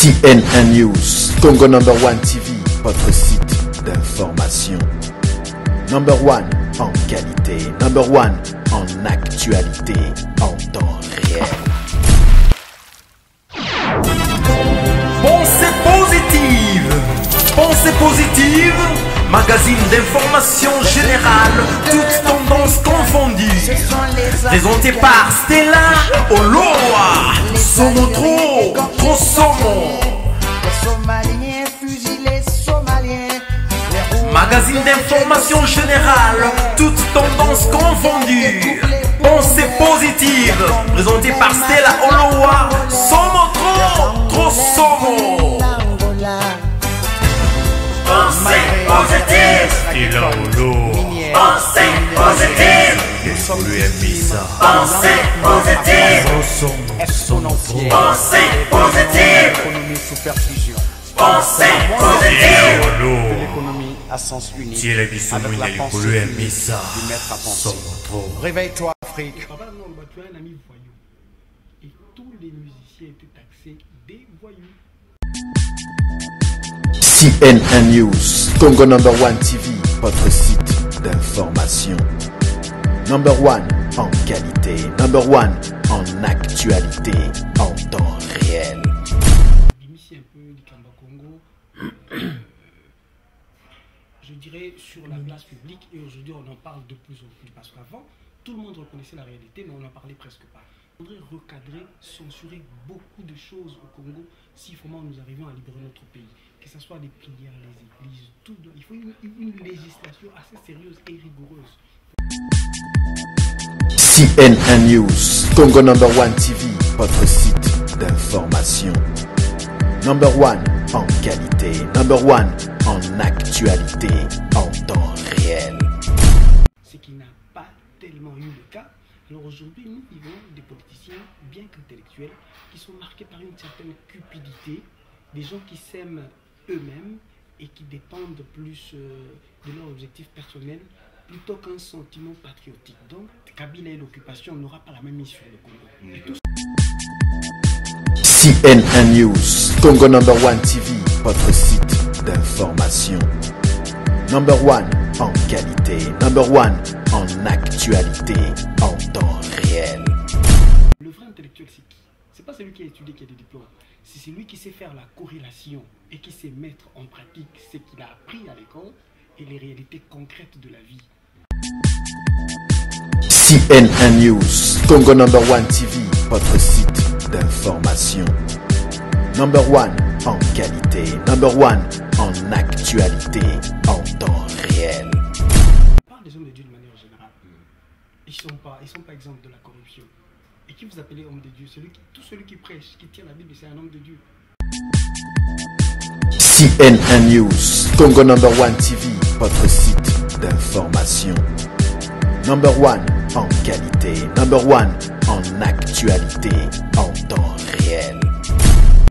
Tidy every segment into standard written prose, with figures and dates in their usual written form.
CNN News, Congo number 1 TV, votre site d'information. Number 1 en qualité, number 1 en actualité, en temps réel. Pensée positive, pensée positive, magazine d'information générale, toutes tendances confondues. Présenté par Stella Oloa, Somo trop Somo. Magazine d'information générale, toutes tendances confondues. Pensée positive, présenté par Stella Oloa, Somo trop Somo. Pensée positive, Stella Oloa. pensée positive, pensée positive, pensée positive, L'économie sous perfusion. pensée positive. L'économie à sens unique. Tiele biso Avec la mwinda pensée likolo ya unique misa du maître à penser. Somotro. Réveille-toi, Afrique. Papa, non, tu as un ami voyou. Et tous les musiciens étaient taxés des voyous. CNN News, Congo number 1 TV, votre site d'information. Number 1 en qualité, number 1 en actualité, en temps réel. Ici un peu du Kamba Congo. Je dirais sur la place publique, et aujourd'hui on en parle de plus en plus. Parce qu'avant, tout le monde reconnaissait la réalité, mais on n'en parlait presque pas. Il faudrait recadrer, censurer beaucoup de choses au Congo si vraiment nous arrivons à libérer notre pays. Que ce soit les prières, les églises, tout. Il faut une législation assez sérieuse et rigoureuse. CNN News, Congo number 1 TV, votre site d'information. Number 1 en qualité, number 1 en actualité, en temps réel. Ce qui n'a pas tellement eu le cas. Alors aujourd'hui, nous vivons des politiciens bien qu'intellectuels qui sont marqués par une certaine cupidité, des gens qui s'aiment eux-mêmes et qui dépendent plus de leur objectif personnel plutôt qu'un sentiment patriotique. Donc, Kabila et l'occupation n'aura pas la même mise sur le Congo. Et tout CNN News, Congo number 1 TV, votre site d'information. Number 1 en qualité, number 1 en actualité, en temps réel. le vrai intellectuel, c'est qui? C'est pas celui qui a étudié, qui a des diplômes. C'est celui qui sait faire la corrélation et qui sait mettre en pratique ce qu'il a appris à l'école et les réalités concrètes de la vie. CNN News, Congo number 1 TV, votre site d'information. Number 1 en qualité, number 1 en actualité, en temps réel. On parle des hommes de Dieu de manière générale. Ils sont pas exempts de la corruption. Et qui vous appelez homme de Dieu? Tout celui qui prêche, qui tient la Bible, c'est un homme de Dieu. CNN News, Congo number 1 TV, votre site d'information. Number 1 en qualité, number 1 en actualité, en temps réel.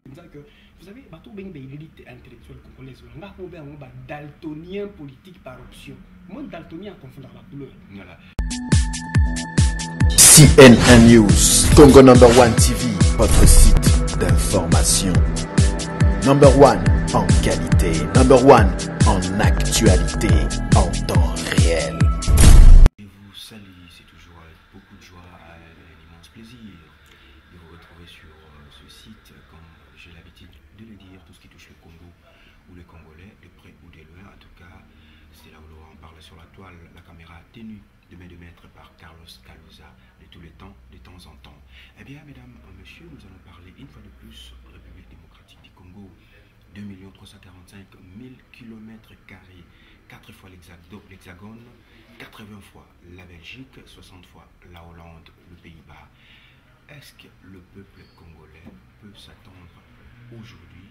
C'est-à-dire que, vous savez, Batou Bengbe, l'élite intellectuelle congolaise, on a un daltonien politique par option. Moi, daltonien confond dans la couleur. Voilà. CNN News, Congo number 1 TV, votre site d'information. Number 1 en qualité, number 1 en actualité, en temps réel. Je vous salue, c'est toujours avec beaucoup de joie et l'immense plaisir de vous retrouver sur ce site. Comme j'ai l'habitude de le dire, tout ce qui touche le Congo ou les Congolais, de près ou de loin, en tout cas, c'est là où l'on parle sur la toile, la caméra tenue de main de maître par Carlos Calusa, de tous les temps, de temps en temps. Eh bien, mesdames, messieurs, nous allons parler une fois de plus République démocratique du Congo. 2 345 000 km², 4 fois l'Hexagone, 80 fois la Belgique, 60 fois la Hollande, le Pays-Bas. Est-ce que le peuple congolais peut s'attendre aujourd'hui,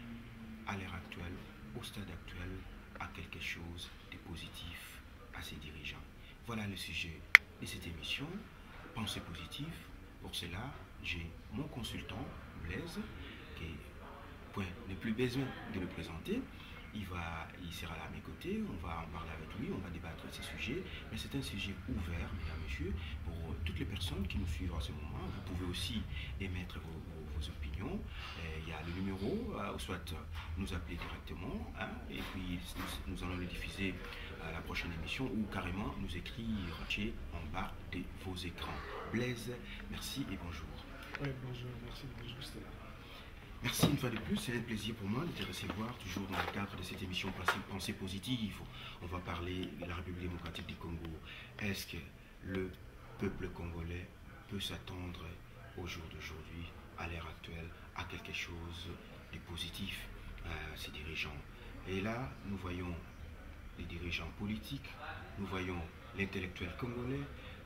à l'ère actuelle, au stade actuel, à quelque chose de positif à ses dirigeants? Voilà le sujet de cette émission, Pensée positive. Pour cela, j'ai mon consultant, Blaise, qui est n'est plus besoin de le présenter. Il sera là à mes côtés, on va en parler avec lui, on va débattre de ces sujets, mais c'est un sujet ouvert, mesdames, messieurs, pour toutes les personnes qui nous suivent en ce moment. Vous pouvez aussi émettre vos opinions. Il y a le numéro, ou soit nous appeler directement, hein, et puis nous allons le diffuser à la prochaine émission, ou carrément nous écrire en bas de vos écrans. Blaise, merci et bonjour. Oui, bonjour, merci, bonjour Stella. Merci une fois de plus, c'est un plaisir pour moi de te recevoir toujours dans le cadre de cette émission Pensée positive. On va parler de la République démocratique du Congo. Est-ce que le peuple congolais peut s'attendre au jour d'aujourd'hui, à l'ère actuelle, à quelque chose de positif à ses dirigeants? Et là, nous voyons les dirigeants politiques, nous voyons l'intellectuel congolais,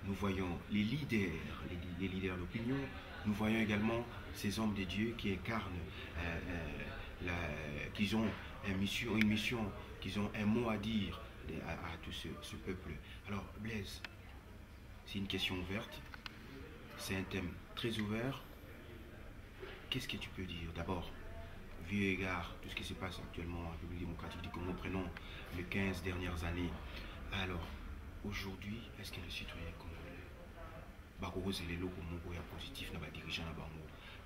nous voyons les leaders d'opinion, nous voyons également ces hommes de Dieu qui incarnent, qui ont une mission, qui ont un mot à dire à tout ce peuple. Alors, Blaise, c'est une question ouverte, c'est un thème très ouvert. Qu'est-ce que tu peux dire? D'abord, vu égard tout ce qui se passe actuellement en République démocratique du Congo, prenons les 15 dernières années. Alors, aujourd'hui, est-ce que le citoyen congolais, positif,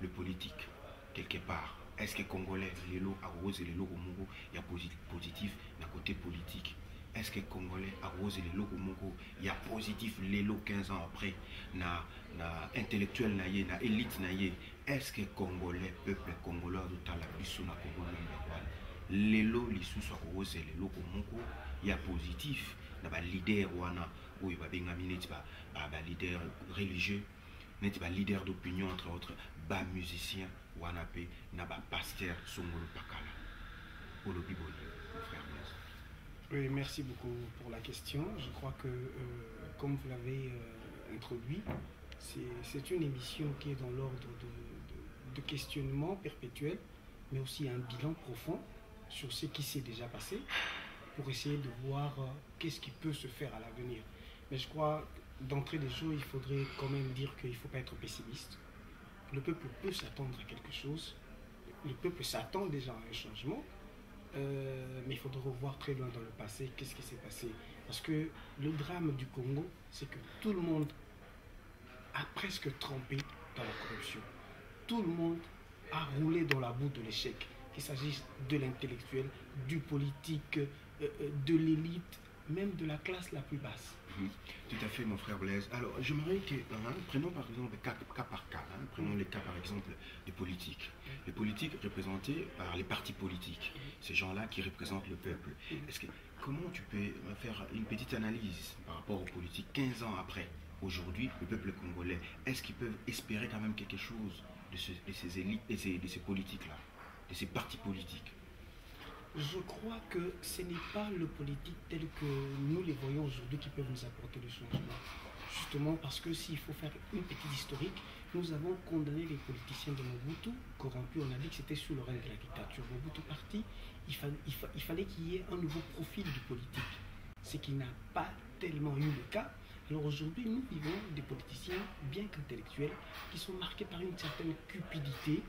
le politique, quelque part, est-ce que Congolais, il y a positif dans le côté politique? Est-ce que Congolais, il y a positif, 15 ans après, na intellectuel, na élite, est-ce que Congolais, peuple congolais, lelo lisu soit rose lelo komoko il y a positif na ba leader wana ou ba bengami neti ba leader religieux neti ba leader d'opinion entre autres ba musicien wana pe na ba pasteur Songolo Pakala Olobi Boni, mon frère Blaise. Oui, merci beaucoup pour la question. Je crois que comme vous l'avez introduit, c'est une émission qui est dans l'ordre de questionnement perpétuel, mais aussi un bilan profond sur ce qui s'est déjà passé pour essayer de voir qu'est-ce qui peut se faire à l'avenir. Mais je crois d'entrée des jeux, il faudrait quand même dire qu'il ne faut pas être pessimiste. Le peuple peut s'attendre à quelque chose. Le peuple s'attend déjà à un changement. Mais il faudrait revoir très loin dans le passé qu'est-ce qui s'est passé. Parce que le drame du Congo, c'est que tout le monde a presque trempé dans la corruption. Tout le monde a roulé dans la boue de l'échec. Qu'il s'agisse de l'intellectuel, du politique, de l'élite, même de la classe la plus basse. Tout à fait, mon frère Blaise. Alors, j'aimerais que, prenons par exemple cas par cas, prenons les cas par exemple des politiques. Les politiques représentés par les partis politiques, ces gens-là qui représentent le peuple. Comment tu peux faire une petite analyse par rapport aux politiques 15 ans après, aujourd'hui, le peuple congolais, est-ce qu'ils peuvent espérer quand même quelque chose de ces élites, de ces politiques-là, de ces partis politiques? Je crois que ce n'est pas le politique tel que nous les voyons aujourd'hui qui peuvent nous apporter le changement. Justement parce que s'il faut faire une petite historique, nous avons condamné les politiciens de Mobutu, corrompus, on a dit que c'était sous le règne de la dictature. Mobutu parti, il fallait qu'il y ait un nouveau profil du politique, ce qui n'a pas tellement eu le cas. Alors aujourd'hui, nous vivons des politiciens, bien qu'intellectuels, qui sont marqués par une certaine cupidité,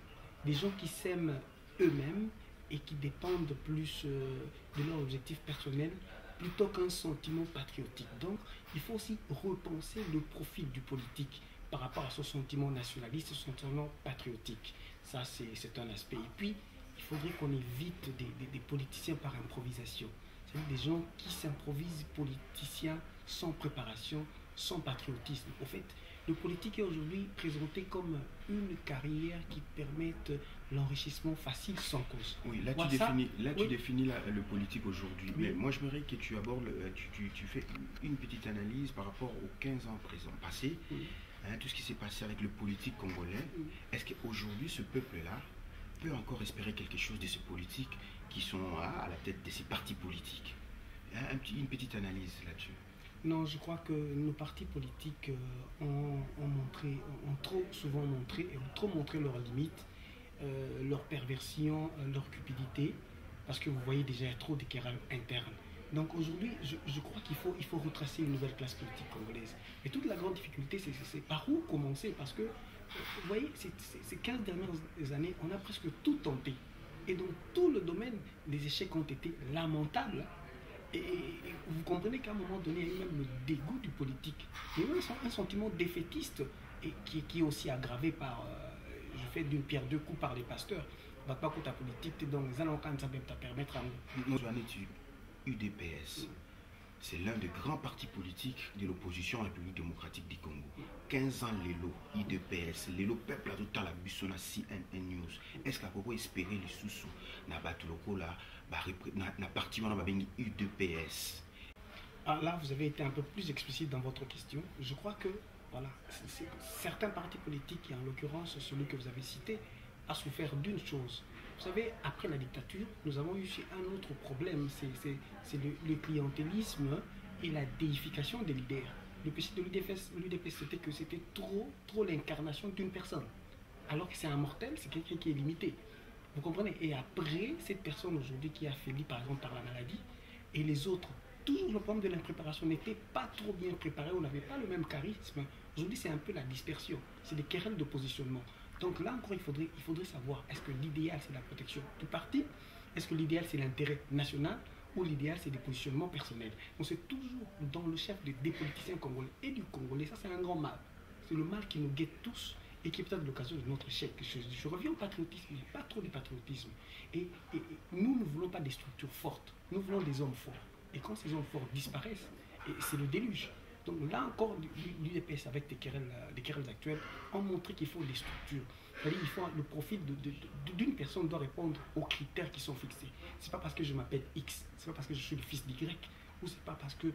des gens qui s'aiment eux-mêmes, et qui dépendent plus de leur objectif personnel plutôt qu'un sentiment patriotique. Donc, il faut aussi repenser le profil du politique par rapport à ce sentiment nationaliste, ce sentiment patriotique. Ça, c'est un aspect. Et puis, il faudrait qu'on évite des politiciens par improvisation. C'est-à-dire des gens qui s'improvisent politiciens sans préparation, sans patriotisme. En fait, le politique est aujourd'hui présenté comme une carrière qui permette l'enrichissement facile sans cause. Oui, là tu définis le politique aujourd'hui. Oui. Mais moi je voudrais que tu abordes, tu fais une petite analyse par rapport aux 15 ans passés, tout ce qui s'est passé avec le politique congolais. Est-ce qu'aujourd'hui ce peuple-là peut encore espérer quelque chose de ces politiques qui sont à la tête de ces partis politiques? Une petite analyse là-dessus. Non, je crois que nos partis politiques ont trop souvent montré, et ont trop montré leurs limites, leur perversion, leur cupidité, parce que vous voyez déjà il y a trop d'équerres internes. Donc aujourd'hui, je crois qu'il faut retracer une nouvelle classe politique congolaise. Et toute la grande difficulté, c'est par où commencer, parce que, vous voyez, ces 15 dernières années, on a presque tout tenté. Et donc tout le domaine des échecs ont été lamentables. Et vous comprenez qu'à un moment donné, il y a eu même le dégoût du politique. Il y a eu un sentiment défaitiste et qui est aussi aggravé par, je fais fait d'une pierre deux coups par les pasteurs. Va pas que ta politique, donc les gens ça peut te permettre à nous. Nous, UDPS. C'est l'un des grands partis politiques de l'opposition à la République démocratique du Congo. 15 ans, l'élo, IDPS, l'élo peuple a tout à la buissonne à CNN News. Est-ce qu'on peut espérer les sous-sous n'a pas tout le là, n'a parti dans UDPS? Là, vous avez été un peu plus explicite dans votre question. Je crois que, voilà, certains partis politiques, et en l'occurrence celui que vous avez cité, a souffert d'une chose. Vous savez, après la dictature, nous avons eu un autre problème, c'est le clientélisme et la déification des leaders. Le péché de l'UDPS, c'était que c'était trop l'incarnation d'une personne. Alors que c'est un mortel, c'est quelqu'un qui est limité. Vous comprenez? Et après, cette personne aujourd'hui qui a failli par exemple par la maladie, et les autres, toujours le problème de l'impréparation n'était pas trop bien préparé, on n'avait pas le même charisme. Aujourd'hui, c'est un peu la dispersion, c'est des querelles de positionnement. Donc là encore, il faudrait savoir, est-ce que l'idéal c'est la protection du parti? Est-ce que l'idéal c'est l'intérêt national? Ou l'idéal c'est des positionnements personnels? Donc c'est toujours dans le chef des politiciens congolais et du Congolais, ça c'est un grand mal. C'est le mal qui nous guette tous et qui est peut-être l'occasion de notre échec. Je reviens au patriotisme, il n'y a pas trop de patriotisme. Et nous ne voulons pas des structures fortes, nous voulons des hommes forts. Et quand ces hommes forts disparaissent, c'est le déluge. Donc là encore, l'UDPS avec des querelles actuelles ont montré qu'il faut des structures. C'est-à-dire qu'il faut le profil d'une personne doit répondre aux critères qui sont fixés. C'est pas parce que je m'appelle X, c'est pas parce que je suis le fils d'Y, ou c'est pas parce que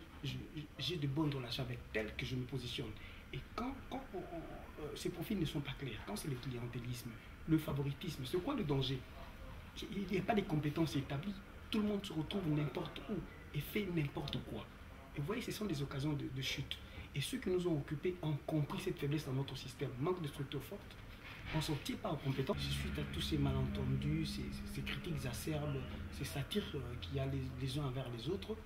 j'ai de bonnes relations avec tel que je me positionne. Et quand ces profils ne sont pas clairs, quand c'est le clientélisme, le favoritisme, c'est quoi le danger? Il n'y a pas de compétences établies. Tout le monde se retrouve n'importe où et fait n'importe quoi. Et vous voyez, ce sont des occasions de chute. Et ceux qui nous ont occupés ont compris cette faiblesse dans notre système. Manque de structures fortes. On ne s'en tire pas aux compétences. Suite à tous ces malentendus, ces critiques acerbes, ces satires qu'il y a les uns envers les autres,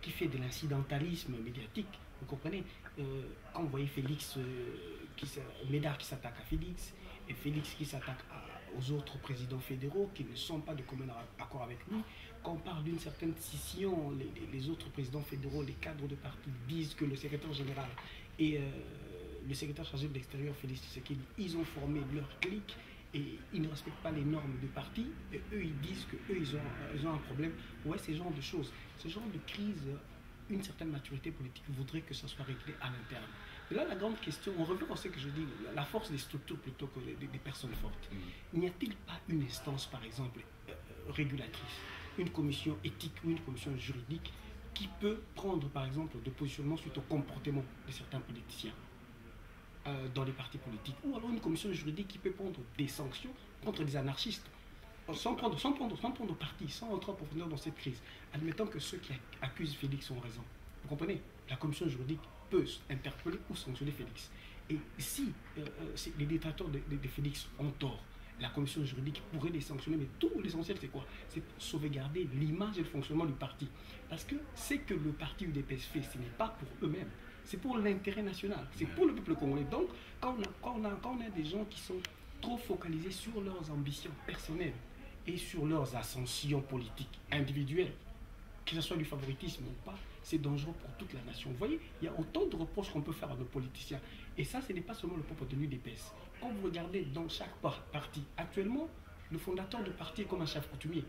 qui fait de l'incidentalisme médiatique. Vous comprenez? Quand vous voyez Félix, Médard qui s'attaque à Félix, et Félix qui s'attaque aux autres présidents fédéraux qui ne sont pas de commun accord avec lui. Quand on parle d'une certaine scission, les autres présidents fédéraux, les cadres de parti disent que le secrétaire général et le secrétaire chargé de l'extérieur, Félix Tshisekedi, ils ont formé leur clique et ils ne respectent pas les normes du parti. Et eux, ils disent qu'eux, ils ont un problème. Ouais, ce genre de choses, ce genre de crise, une certaine maturité politique voudrait que ça soit réglé à l'interne. Et là, la grande question, on revient à ce que je dis, la force des structures plutôt que des personnes fortes. N'y a-t-il pas une instance, par exemple, régulatrice, une commission éthique ou une commission juridique qui peut prendre, par exemple, des positionnements suite au comportement de certains politiciens dans les partis politiques, ou alors une commission juridique qui peut prendre des sanctions contre des anarchistes, sans prendre parti, sans entrer en profondeur dans cette crise, admettant que ceux qui accusent Félix ont raison. Vous comprenez? La commission juridique peut interpeller ou sanctionner Félix. Et si les détracteurs de Félix ont tort, la commission juridique pourrait les sanctionner, mais tout l'essentiel c'est quoi? C'est sauvegarder l'image et le fonctionnement du parti. Parce que ce que le parti UDPS fait, ce n'est pas pour eux-mêmes, c'est pour l'intérêt national, c'est pour le peuple congolais. Donc, quand on a des gens qui sont trop focalisés sur leurs ambitions personnelles et sur leurs ascensions politiques individuelles, que ce soit du favoritisme ou pas, c'est dangereux pour toute la nation. Vous voyez, il y a autant de reproches qu'on peut faire à nos politiciens. Et ça, ce n'est pas seulement le propre de l'UDPS. Quand vous regardez dans chaque parti, actuellement, le fondateur du parti est comme un chef coutumier.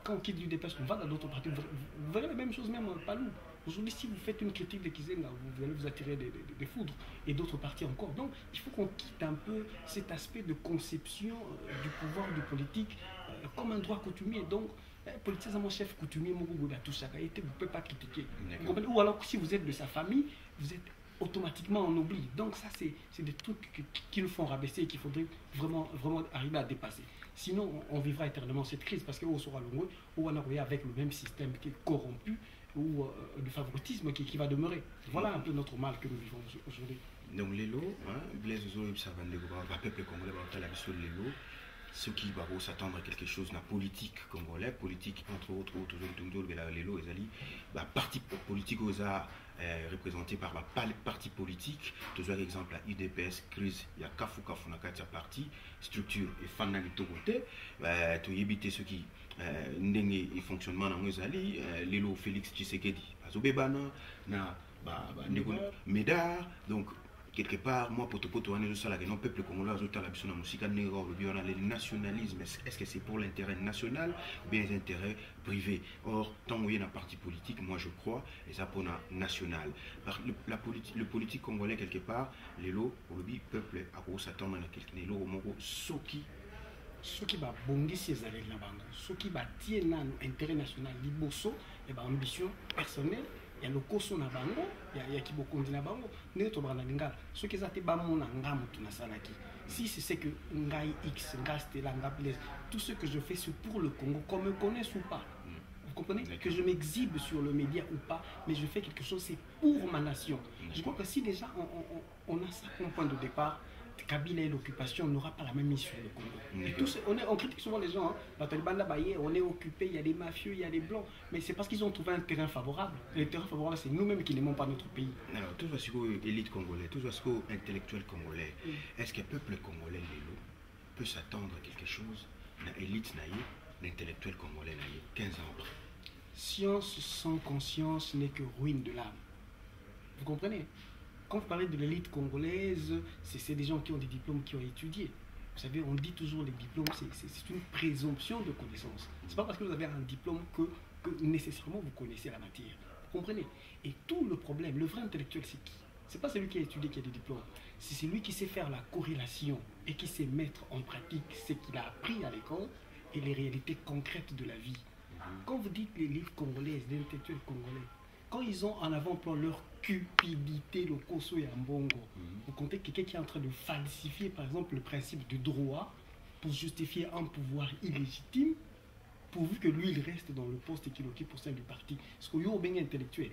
Quand on quitte l'UDPS, on va dans d'autres partis, vous verrez la même chose même pas nous. Aujourd'hui, si vous faites une critique de Kizenga, vous allez vous attirer des foudres et d'autres partis encore. Donc, il faut qu'on quitte un peu cet aspect de conception du pouvoir du politique comme un droit coutumier. Donc, politicien, mon chef coutumier, mon goût tout ça, vous ne pouvez pas critiquer. Ou alors, si vous êtes de sa famille, vous êtes automatiquement en oubli. Donc, ça, c'est des trucs qui nous font rabaisser et qu'il faudrait vraiment arriver à dépasser. Sinon, on vivra éternellement cette crise parce qu'on sera loin, ou on aura avec le même système qui est corrompu, ou le favoritisme qui va demeurer. Voilà un peu notre mal que nous vivons aujourd'hui. Donc, l'élo, Blaise Zolo, ça va le peuple congolais, la vision de l'élo. Ceux qui vont s'attendre à quelque chose de la politique congolais, politique entre autres, l'élo, parti politique représenté par les partis politiques. Par exemple, la UDPS, crise, il y a Kafu na katia parti, structure et fan de tout côté. Tu éviter ceux qui n'engagent le fonctionnement dans les l'élo Félix Tshisekedi, Azobebana, na Médard, donc quelque part, moi, poto, on est juste là, le peuple congolais, le nationalisme, est-ce que c'est pour l'intérêt national ou bien les intérêts privés? Or, tant qu'il y a un parti politique, moi je crois, et ça pour la national. Le politique congolais, quelque part, les lots, le peuple, à cause s'attendre à quelques lots, au Moko, Soki. Soki va bonger ses arrêts là-bas. Soki va tirer l'intérêt national, liboso, et ambition personnelle. Il y a le coso na bango, il y a qui beaucoup na bango, ne to bana linga. Ce qui zate ba mona ngamu tuna salaki. Si c'est que ngai X, ngai Stella, ngai Blaise, tout ce que je fais c'est pour le Congo, qu'on me connaisse ou pas. Vous comprenez? Que je m'exhibe sur le média ou pas, mais je fais quelque chose, c'est pour ma nation. Je crois que si déjà on a ça comme point de départ, Kabila et l'occupation, on n'aura pas la même mise sur le Congo. Et tous, on critique souvent les gens, hein. On est occupé, il y a des mafieux, il y a des blancs, mais c'est parce qu'ils ont trouvé un terrain favorable. Et le terrain favorable, c'est nous-mêmes qui n'aimons pas notre pays. Alors, tout ce que l'élite congolaise, tout ce que intellectuel congolais, est-ce que le peuple congolais peut s'attendre à quelque chose dans l'élite, l'intellectuel congolais, 15 ans après? Science sans conscience n'est que ruine de l'âme. Vous comprenez? Quand vous parlez de l'élite congolaise, c'est des gens qui ont des diplômes, qui ont étudié. Vous savez, on dit toujours les diplômes, c'est une présomption de connaissance. C'est pas parce que vous avez un diplôme que nécessairement vous connaissez la matière. Vous comprenez? Et tout le problème, le vrai intellectuel, c'est qui? C'est pas celui qui a étudié qui a des diplômes. C'est celui qui sait faire la corrélation et qui sait mettre en pratique ce qu'il a appris à l'école et les réalités concrètes de la vie. Quand vous dites l'élite congolaise, les intellectuels congolais, quand ils ont en avant-plan leur cupidité, le koso et ambongo, vous comptez quelqu'un qui est en train de falsifier, par exemple, le principe du droit pour justifier un pouvoir illégitime, pourvu que lui, il reste dans le poste qu'il occupe au sein du parti. Ce qu'il y a bien intellectuel.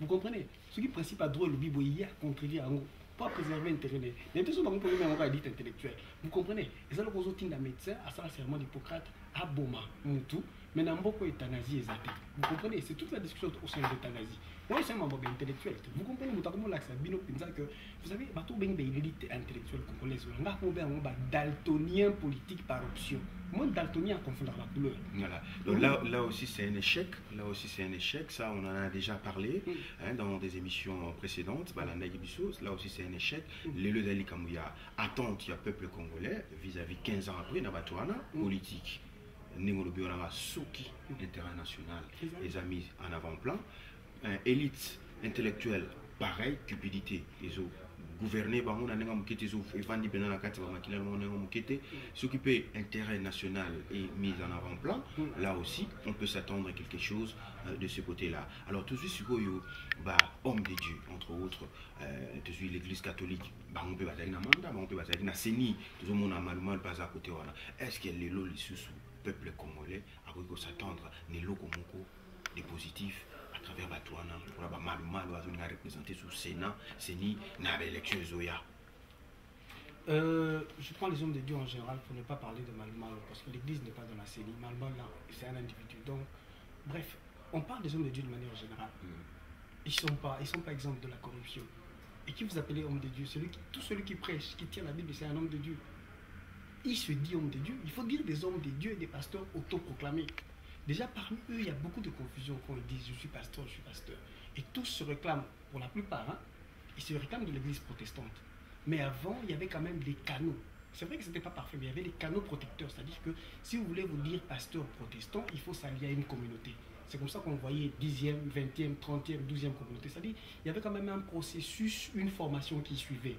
Vous comprenez? Ce qui est principe à droit, le bibo, il y a contredire en gros. Pas préserver l'intérêt. Mais tout ça, on peut même encore dit intellectuel. Vous comprenez? Et ça, le cause d'un médecin, à ça, le serment d'Hippocrate, à Boma, Moutou, mais dans beaucoup euthanasie et zaté. Vous comprenez? C'est toute la discussion au sein de l'euthanasie. Moi, c'est un membre intellectuel. Vous comprenez? Vous savez, vous avez bateau bien l'élite intellectuelle congolaise. On a un daltonien politique par option. Moi, daltonien à confondre la couleur. Voilà. Donc là aussi, c'est un échec. Là aussi, c'est un échec. Ça, on en a déjà parlé dans des émissions précédentes. Là aussi, c'est un échec. Les Lodali Kamouya attendent il y a peuple congolais vis-à-vis 15 ans après, dans la politique. Némolobi, on a Souki, l'intérêt national, les amis en avant-plan. Élite intellectuelle, pareil, cupidité, les autres. Gouverner, on a s'occuper intérêt national et mise en avant-plan. Là aussi, on peut s'attendre à quelque chose de ce côté-là. Alors, tout de suite, homme de Dieu, entre autres, tout de suite, l'église catholique, on peut passer un mandat, on peut passer un CENI, tout le monde a mal passé à côté. Est-ce qu'il y a les lots, les sous peuple congolais, à quoi s'attendre, les lots des positifs à travers Batouana, pour la mal représenté sous Sénat, CENI, dans l'élection Zoya? Je prends les hommes de Dieu en général pour ne pas parler de Malmal, parce que l'église n'est pas dans la CENI. Malmal, là, c'est un individu. Donc, bref, on parle des hommes de Dieu de manière générale. Ils sont pas exempts de la corruption. Et qui vous appelez homme de Dieu? Tout celui qui prêche, qui tient la Bible, c'est un homme de Dieu. Il se dit homme de Dieu. Il faut dire des hommes de Dieu et des pasteurs autoproclamés. Déjà, parmi eux, il y a beaucoup de confusion quand ils disent « je suis pasteur ». Et tous se réclament, pour la plupart, ils se réclament de l'église protestante. Mais avant, il y avait quand même des canaux. C'est vrai que ce n'était pas parfait, mais il y avait des canaux protecteurs. C'est-à-dire que si vous voulez vous dire pasteur protestant, il faut s'allier à une communauté. C'est comme ça qu'on voyait 10e, 20e, 30e, 12e communauté. C'est-à-dire qu'il y avait quand même un processus, une formation qui suivait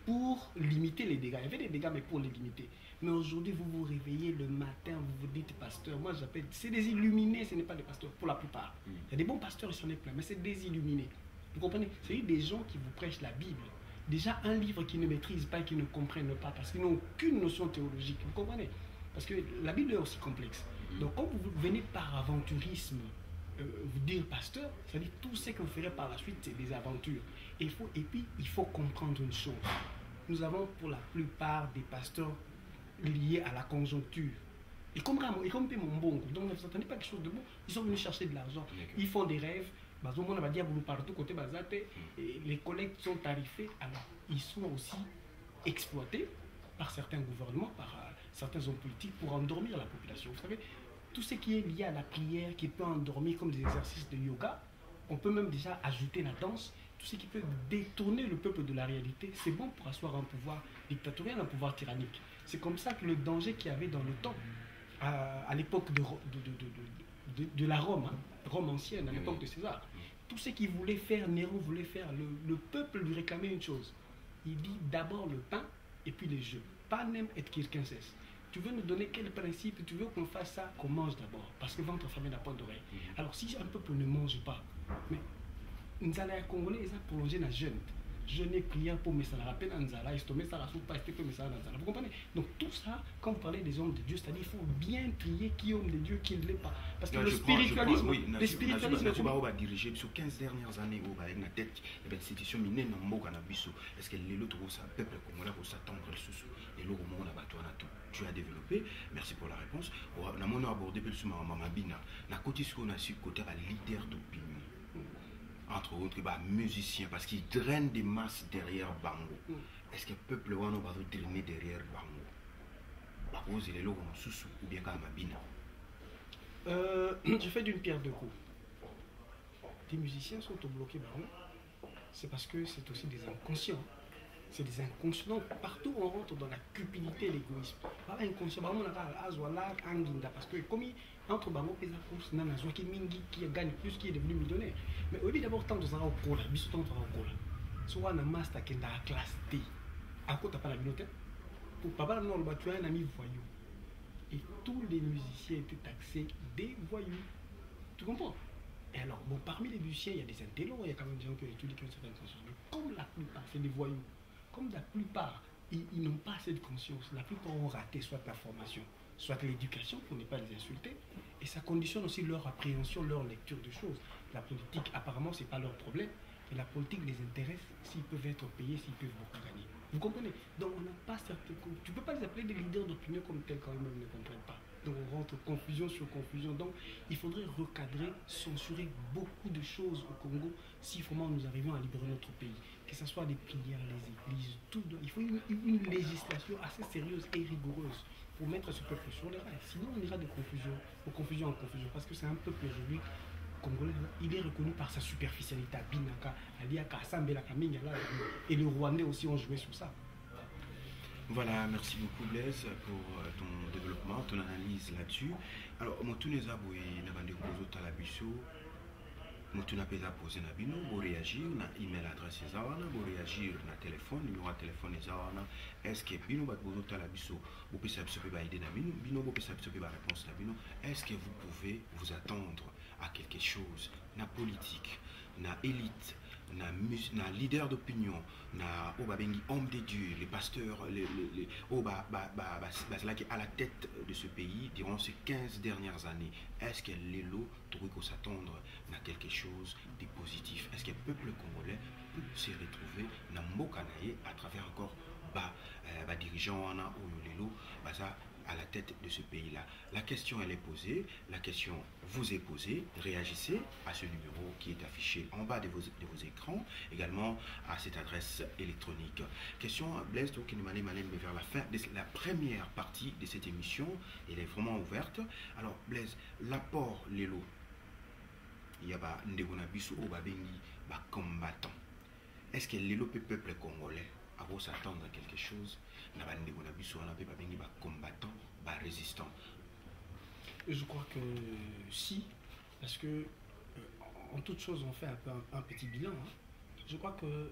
pour limiter les dégâts. Il y avait des dégâts, mais pour les limiter. Mais aujourd'hui, vous vous réveillez le matin, vous vous dites pasteur. Moi, j'appelle, c'est des illuminés, ce n'est pas des pasteurs, pour la plupart. Il y a des bons pasteurs, ils s'en est plein, mais c'est des illuminés. Vous comprenez? C'est des gens qui vous prêchent la Bible. Déjà, un livre qu'ils ne maîtrisent pas, qu'ils ne comprennent pas, parce qu'ils n'ont aucune notion théologique. Vous comprenez? Parce que la Bible est aussi complexe. Donc, quand vous venez par aventurisme, vous dire pasteur, c'est-à-dire tout ce que vous ferez par la suite, c'est des aventures. Et puis, il faut comprendre une chose. Nous avons pour la plupart des pasteurs liés à la conjoncture. Et comme mon bon, donc ne vous attendez pas quelque chose de bon, ils sont venus chercher de l'argent. Ils font des rêves. On va dire partout côté Bazate, les collectes sont tarifées. Alors, ils sont aussi exploités par certains gouvernements, par certains hommes politiques pour endormir la population. Vous savez, tout ce qui est lié à la prière, qui peut endormir comme des exercices de yoga, on peut même déjà ajouter la danse tout ce qui peut détourner le peuple de la réalité, c'est bon pour asseoir un pouvoir dictatorial, un pouvoir tyrannique. C'est comme ça que le danger qu'il y avait dans le temps, à l'époque de la Rome, hein, Rome ancienne, à l'époque de César, tout ce qu'il voulait faire, Néron voulait faire, le peuple lui réclamait une chose. Il dit d'abord le pain et puis les jeux. Panem et circenses. Tu veux nous donner quel principe? Tu veux qu'on fasse ça? Qu'on mange d'abord. Parce que ventre affamé n'a pas d'oreille. Alors si un peuple ne mange pas, mais nous allons Congolais, ils ont prolongé la jeûne. Jeûner, prière pour ça rappelle Nzala, estomé ça la soupe pas, mais ça Nzala. Vous comprenez? Donc tout ça, quand vous parlez des hommes de Dieu, c'est-à-dire il faut bien trier qui est homme de Dieu, qui ne l'est pas. Parce que le spiritualisme, le spiritualisme va diriger sur 15 dernières années où avec la tête, les institutions minées dans le cannabis. Est-ce que les autres peuple congolais pour s'attendre le sous et le roman on a battu en tout. Tu as développé, merci pour la réponse. On a abordé plus sur Mama Bina. Na côté ce qu'on a su côté leader d'opinion. Entre autres, musiciens, parce qu'ils drainent des masses derrière Bango. Est-ce que le peuple va drainer derrière Bango? À cause des logos sous ou bien Kamabina? Je fais d'une pierre deux coups. Des musiciens sont bloqués Bango. C'est parce que c'est aussi des inconscients. C'est des inconscients. Partout on rentre dans la cupidité et l'égoïsme. Pas inconscient, parce que comme entre Bango et Zakous, Nana Zouaki Mingi qui gagne plus, qui est devenu millionnaire. Mais au lieu d'abord tant de ça au cola, bisous tant de ça au cola. Soit un master qui est dans la classe D. À quoi t'as pas la bibliothèque? Pour papa, non, tu as un ami voyou. Et tous les musiciens étaient taxés des voyous. Tu comprends? Et alors, bon, parmi les musiciens, il y a des intellos, il y a quand même des gens qui étudient certaines consciences. Mais comme la plupart, c'est des voyous. Comme la plupart, ils n'ont pas cette conscience. La plupart ont raté soit la formation, soit l'éducation, pour ne pas les insulter. Et ça conditionne aussi leur appréhension, leur lecture de choses. La politique, apparemment, ce n'est pas leur problème. Et la politique les intéresse s'ils peuvent être payés, s'ils peuvent beaucoup gagner. Vous comprenez? Donc on n'a pas certaines... Tu ne peux pas les appeler des leaders d'opinion comme tels quand ils ne comprennent pas. Donc on rentre confusion sur confusion. Donc il faudrait recadrer, censurer beaucoup de choses au Congo si vraiment nous arrivons à libérer notre pays. Que ce soit les prières, les églises, tout. Il faut une législation assez sérieuse et rigoureuse pour mettre ce peuple sur les rails. Sinon on ira de confusion en confusion. Parce que c'est un peuple aujourd'hui congolais, il est reconnu par sa superficialité. Binaka, Aliaka, Sambela, Kamingala, et les Rwandais aussi ont joué sur ça. Voilà, merci beaucoup Blaise pour ton développement, ton analyse là-dessus. Alors, moi, tous les aboués, n'a pas de gros à la bisso. Moi, tu n'as pas posé na bino, pour réagir, na email adresse zawana, pour réagir na téléphone, numéro de téléphone zawana. Est-ce que bino bat gros à la bisso, vous pouvez s'absorber par idée na bino, bino vous pouvez s'absorber par réponse na bino. Est-ce que vous pouvez vous attendre à quelque chose, na politique, na élite, na leader d'opinion, na homme de Dieu, les pasteurs, là qui est à la tête de ce pays durant ces 15 dernières années. Est-ce que l'élo trouve qu'on s'attendre à quelque chose de positif? Est-ce que le peuple congolais peut se retrouver dans Mokanaye à travers encore dirigeants ou l'élo à la tête de ce pays-là? La question elle est posée, la question vous est posée, réagissez à ce numéro qui est affiché en bas de vos écrans, également à cette adresse électronique. Question Blaise, donc qui nous mène vers la fin de la première partie de cette émission, elle est vraiment ouverte. Alors Blaise, l'apport l'élo, il y a Ndeguna Bissou au Babengi, combattant. Est-ce que l'élo peuple congolais à s'attendre à quelque chose? Combattant, résistant. Je crois que si, parce que en toute chose on fait un petit bilan. Hein. Je crois que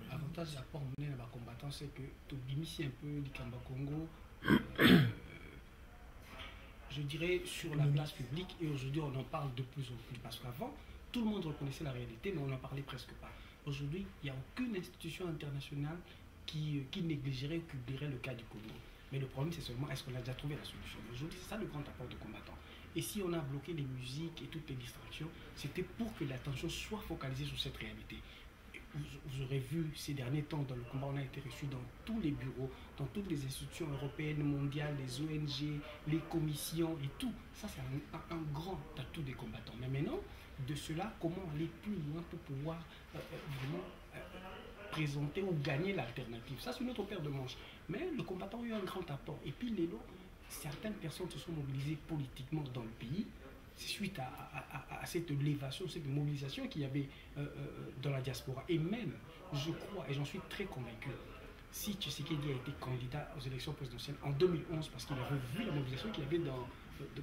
l'avantage de l'apport mené à combattant, c'est que tu bimissies un peu l'Ikamba Congo, je dirais sur la place publique, et aujourd'hui on en parle de plus en plus. Parce qu'avant, tout le monde reconnaissait la réalité, mais on n'en parlait presque pas. Aujourd'hui, il n'y a aucune institution internationale qui négligerait ou qui oublierait le cas du Congo. Mais le problème, c'est seulement est-ce qu'on a déjà trouvé la solution. Aujourd'hui, c'est ça le grand apport de combattants. Et si on a bloqué les musiques et toutes les distractions, c'était pour que l'attention soit focalisée sur cette réalité. Vous aurez vu ces derniers temps, dans le combat, on a été reçu dans tous les bureaux, dans toutes les institutions européennes, mondiales, les ONG, les commissions et tout. Ça, c'est un grand atout des combattants. Mais maintenant, de cela, comment aller plus loin pour pouvoir vraiment présenter ou gagner l'alternative? Ça, c'est une autre paire de manches. Mais le combattant a eu un grand apport. Et puis, certaines personnes se sont mobilisées politiquement dans le pays c'est suite à cette élévation, cette mobilisation qu'il y avait dans la diaspora. Et même, je crois, et j'en suis très convaincu, si Tshisekedi a été candidat aux élections présidentielles en 2011, parce qu'il a revu la mobilisation qu'il y avait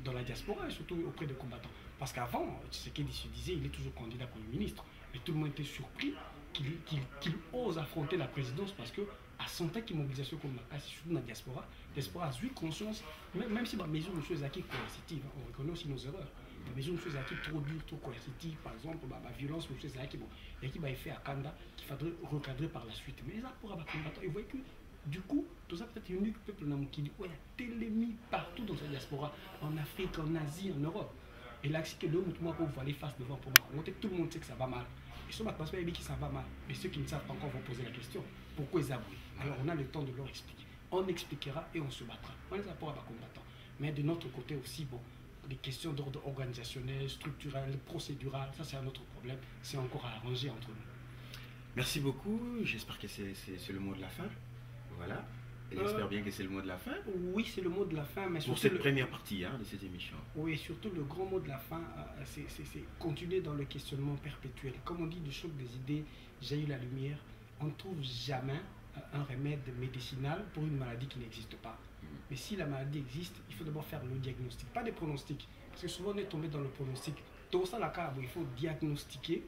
dans la diaspora et surtout auprès des combattants. Parce qu'avant, Tshisekedi se disait il est toujours candidat Premier ministre. Mais tout le monde était surpris qu'il ose affronter la présidence parce que à son temps qui mobilisation comme surtout dans la diaspora a eu conscience, même si la mesure de choses acquises coercitives, on reconnaît aussi nos erreurs. La mesure de choses acquises trop dures, trop coercitives, par exemple, la violence, les choses acquises, il y a qui va faire à Kanda, qu'il faudrait recadrer par la suite. Mais ça pour les combattants, ils voient que du coup, tout ça peut-être unique peuple qui dit, ouais, il y a télémis partout dans cette diaspora, en Afrique, en Asie, en Europe. Et là, c'est que le mouvement pour vous aller face devant pour moi. Tout le monde sait que ça va mal. Et ceux qui ne que ça va mal, mais ceux qui ne savent pas encore vont poser la question. Pourquoi ils avouent? Alors on a le temps de leur expliquer. On expliquera et on se battra. On les apports à la combattants. Mais de notre côté aussi, bon, les questions d'ordre organisationnel, structurel, procédural, ça c'est un autre problème. C'est encore à arranger entre nous. Merci beaucoup. J'espère que c'est le mot de la fin. Voilà. Et j'espère bien que c'est le mot de la fin. Oui, c'est le mot de la fin. Mais pour cette première partie de cette émission. Oui, surtout le grand mot de la fin, c'est continuer dans le questionnement perpétuel. Comme on dit, du choc des idées, jaillit la lumière. On ne trouve jamais un remède médicinal pour une maladie qui n'existe pas. Mais si la maladie existe, il faut d'abord faire le diagnostic, pas des pronostics. Parce que souvent on est tombé dans le pronostic. Tout ça, il faut diagnostiquer.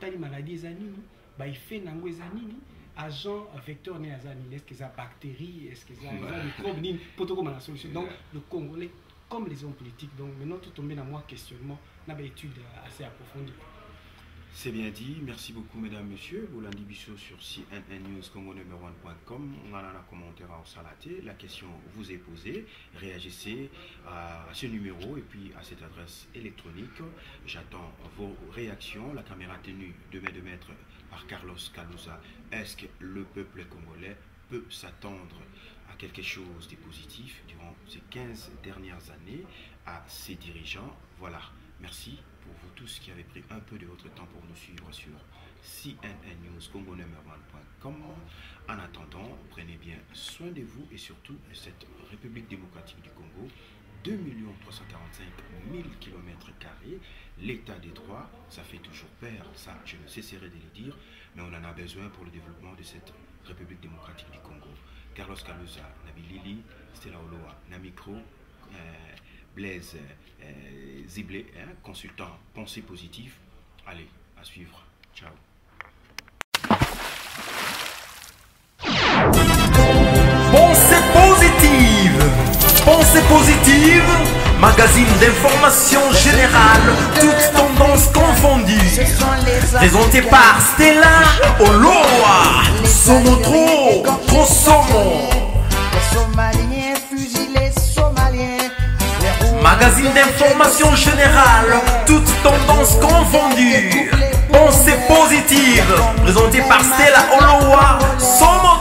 La maladie est anime, il fait nango est anime. Agent vecteur né est-ce que c'est bactéries, est-ce que c'est microbe, pour tout la solution. Donc le Congolais, comme les hommes politiques, donc maintenant tout tombé dans moi questionnement, on a une étude assez approfondie. C'est bien dit. Merci beaucoup, mesdames, messieurs. Vous l'avez dit sur cnnews.com. On a un commentaire en salaté. La question vous est posée. Réagissez à ce numéro et puis à cette adresse électronique. J'attends vos réactions. La caméra tenue de maître par Carlos Kalouza. Est-ce que le peuple congolais peut s'attendre à quelque chose de positif durant ces 15 dernières années à ses dirigeants? Voilà. Merci pour vous tous qui avez pris un peu de votre temps pour nous suivre sur cnnews.com. En attendant, prenez bien soin de vous et surtout de cette République démocratique du Congo. 2 345 000 km², l'état des droits, ça fait toujours peur, ça je ne cesserai de le dire, mais on en a besoin pour le développement de cette République démocratique du Congo. Carlos Kalouza, Nabi Lili, Stella Oloa, Namikro, Blaise Ziblé, consultant pensée positive. Allez, à suivre. Ciao. Pensée positive. Pensée positive, magazine d'information générale, toutes tendances confondues. Présenté par Stella Oloa, Somo trop Somo. Magazine d'information générale, toutes tendances confondues. Pensée positive, présenté par Stella Oloa, Somo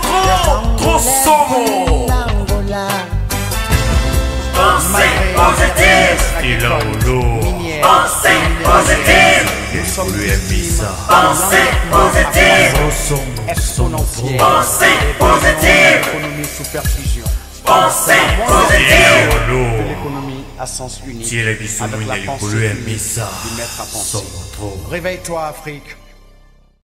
trop Somo. Pensée positive. Stella Olo. Pensée positive. Pensée positive. Exponentielle. Pensée positive. Économie sous perfusion. Pensée positive. Olo. De l'économie à sens unique. Tiens, la bisoune, Avec la il y a pensée le unique missa. du maître à penser. Somo trop. Réveille-toi, Afrique.